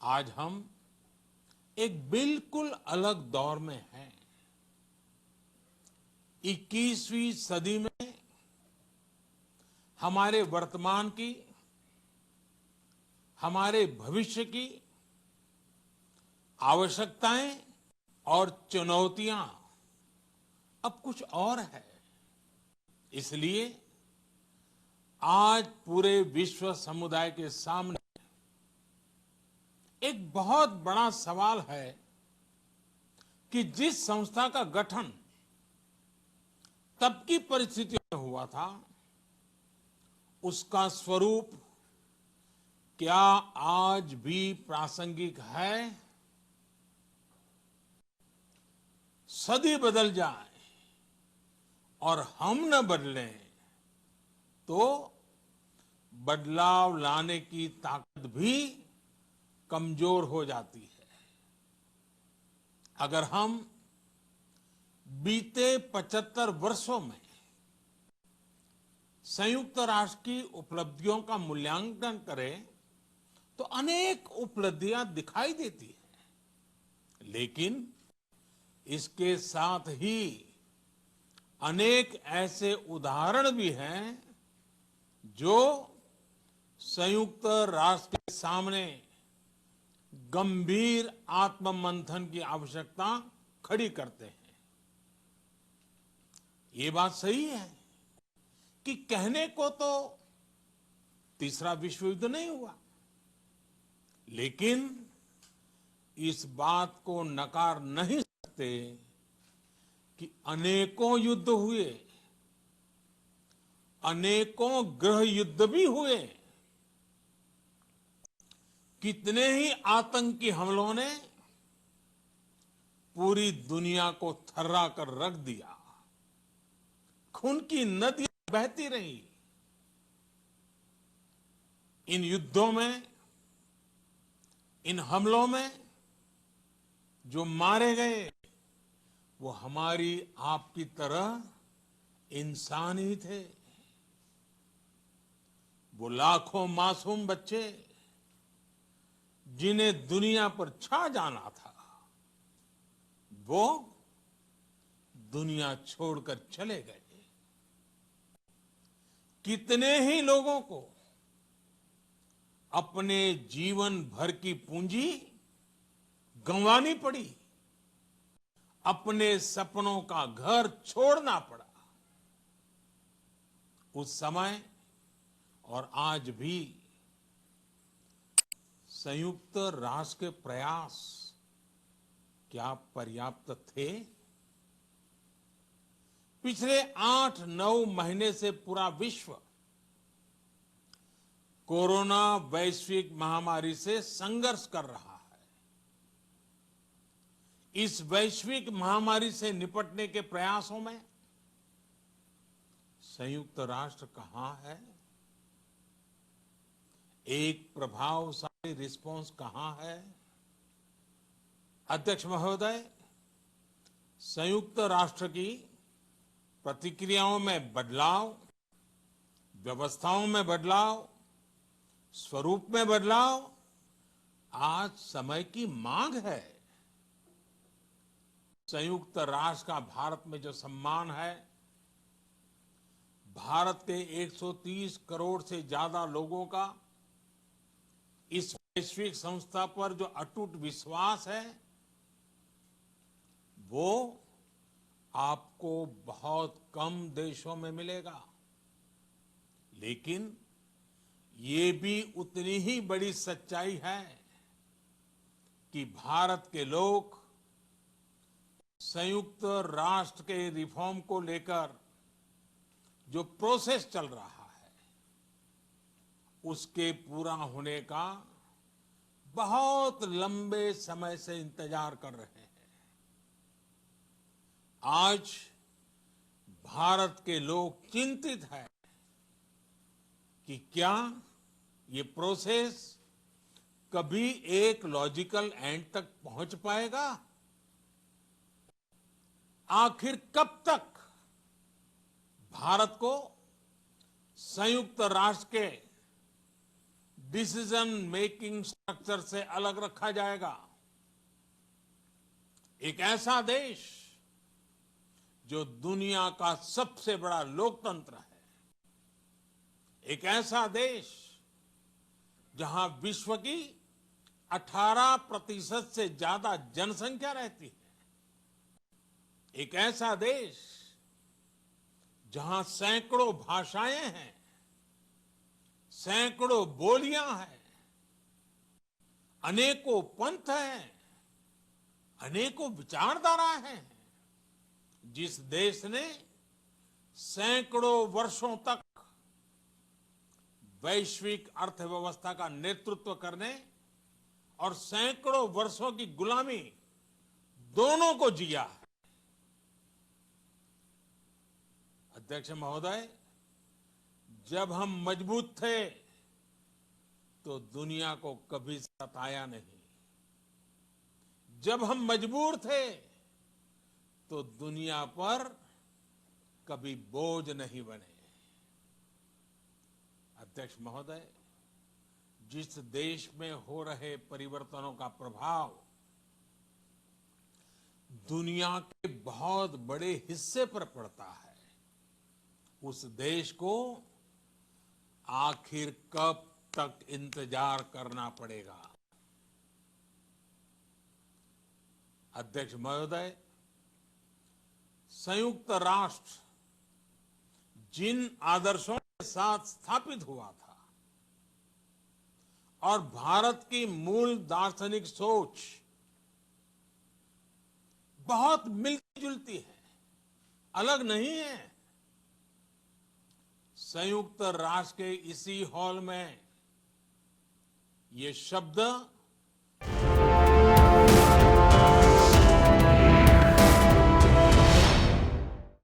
आज हम एक बिल्कुल अलग दौर में हैं। 21वीं सदी में हमारे वर्तमान की, हमारे भविष्य की आवश्यकताएं और चुनौतियां अब कुछ और है। इसलिए आज पूरे विश्व समुदाय के सामने एक बहुत बड़ा सवाल है कि जिस संस्था का गठन तब की परिस्थितियों में हुआ था, उसका स्वरूप क्या आज भी प्रासंगिक है? सदी बदल जाए और हम न बदलें तो बदलाव लाने की ताकत भी कमजोर हो जाती है। अगर हम बीते 75 वर्षों में संयुक्त राष्ट्र की उपलब्धियों का मूल्यांकन करें तो अनेक उपलब्धियां दिखाई देती हैं, लेकिन इसके साथ ही अनेक ऐसे उदाहरण भी हैं जो संयुक्त राष्ट्र के सामने गंभीर आत्ममंथन की आवश्यकता खड़ी करते हैं। ये बात सही है कि कहने को तो तीसरा विश्व युद्ध नहीं हुआ, लेकिन इस बात को नकार नहीं सकते कि अनेकों युद्ध हुए, अनेकों गृह युद्ध भी हुए। कितने ही आतंकी हमलों ने पूरी दुनिया को थर्रा कर रख दिया। खून की नदियां बहती रही। इन युद्धों में, इन हमलों में जो मारे गए वो हमारी आपकी तरह इंसान ही थे। वो लाखों मासूम बच्चे जिन्हें दुनिया पर छा जाना था, वो दुनिया छोड़कर चले गए। कितने ही लोगों को अपने जीवन भर की पूंजी गंवानी पड़ी, अपने सपनों का घर छोड़ना पड़ा। उस समय और आज भी संयुक्त राष्ट्र के प्रयास क्या पर्याप्त थे? पिछले 8-9 महीने से पूरा विश्व कोरोना वैश्विक महामारी से संघर्ष कर रहा है। इस वैश्विक महामारी से निपटने के प्रयासों में संयुक्त राष्ट्र कहां है? एक प्रभावशाली रिस्पांस कहां है? अध्यक्ष महोदय, संयुक्त राष्ट्र की प्रतिक्रियाओं में बदलाव, व्यवस्थाओं में बदलाव, स्वरूप में बदलाव आज समय की मांग है। संयुक्त राष्ट्र का भारत में जो सम्मान है, भारत के 130 करोड़ से ज्यादा लोगों का इस वैश्विक संस्था पर जो अटूट विश्वास है, वो आपको बहुत कम देशों में मिलेगा। लेकिन ये भी उतनी ही बड़ी सच्चाई है कि भारत के लोग संयुक्त राष्ट्र के रिफॉर्म को लेकर जो प्रोसेस चल रहा है, उसके पूरा होने का बहुत लंबे समय से इंतजार कर रहे हैं। आज भारत के लोग चिंतित हैं कि क्या ये प्रोसेस कभी एक लॉजिकल एंड तक पहुंच पाएगा? आखिर कब तक भारत को संयुक्त राष्ट्र के डिसीजन मेकिंग स्ट्रक्चर से अलग रखा जाएगा। एक ऐसा देश जो दुनिया का सबसे बड़ा लोकतंत्र है, एक ऐसा देश जहां विश्व की 18% से ज्यादा जनसंख्या रहती है, एक ऐसा देश जहां सैकड़ों भाषाएं हैं, सैकड़ों बोलियां हैं, अनेकों पंथ हैं, अनेकों विचारधारा हैं, जिस देश ने सैकड़ों वर्षों तक वैश्विक अर्थव्यवस्था का नेतृत्व करने और सैकड़ों वर्षों की गुलामी दोनों को जिया है। अध्यक्ष महोदय, जब हम मजबूत थे तो दुनिया को कभी सताया नहीं। जब हम मजबूर थे तो दुनिया पर कभी बोझ नहीं बने। अध्यक्ष महोदय, जिस देश में हो रहे परिवर्तनों का प्रभाव दुनिया के बहुत बड़े हिस्से पर पड़ता है, उस देश को आखिर कब तक इंतजार करना पड़ेगा। अध्यक्ष महोदय, संयुक्त राष्ट्र जिन आदर्शों के साथ स्थापित हुआ था और भारत की मूल दार्शनिक सोच बहुत मिलती जुलती है, अलग नहीं है। संयुक्त राष्ट्र के इसी हॉल में ये शब्द